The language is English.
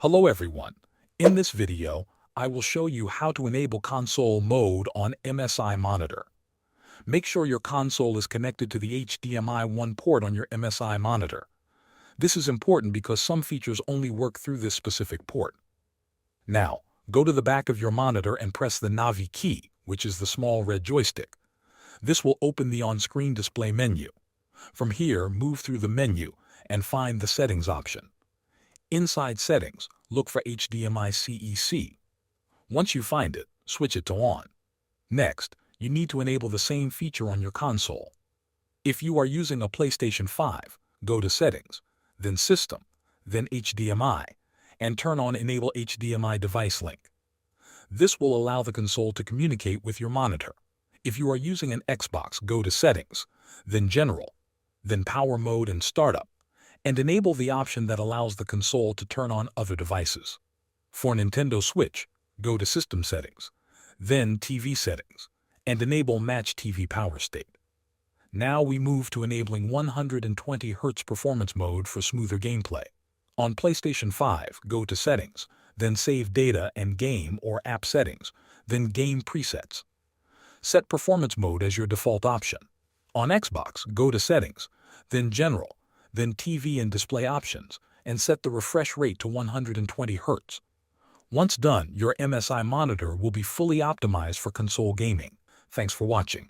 Hello everyone. In this video, I will show you how to enable console mode on MSI monitor. Make sure your console is connected to the HDMI 1 port on your MSI monitor. This is important because some features only work through this specific port. Now, go to the back of your monitor and press the Navi key, which is the small red joystick. This will open the on-screen display menu. From here, move through the menu and find the Settings option. Inside Settings, look for HDMI CEC. Once you find it, switch it to On. Next, you need to enable the same feature on your console. If you are using a PlayStation 5, go to Settings, then System, then HDMI, and turn on Enable HDMI Device Link. This will allow the console to communicate with your monitor. If you are using an Xbox, go to Settings, then General, then Power Mode and Startup, and enable the option that allows the console to turn on other devices. For Nintendo Switch, go to System Settings, then TV Settings, and enable Match TV Power State. Now we move to enabling 120 Hz performance mode for smoother gameplay. On PlayStation 5, go to Settings, then Save Data and Game or App Settings, then Game Presets. Set performance mode as your default option. On Xbox, go to Settings, then General, then TV and Display Options, and set the refresh rate to 120 Hz. Once done, your MSI monitor will be fully optimized for console gaming. Thanks for watching.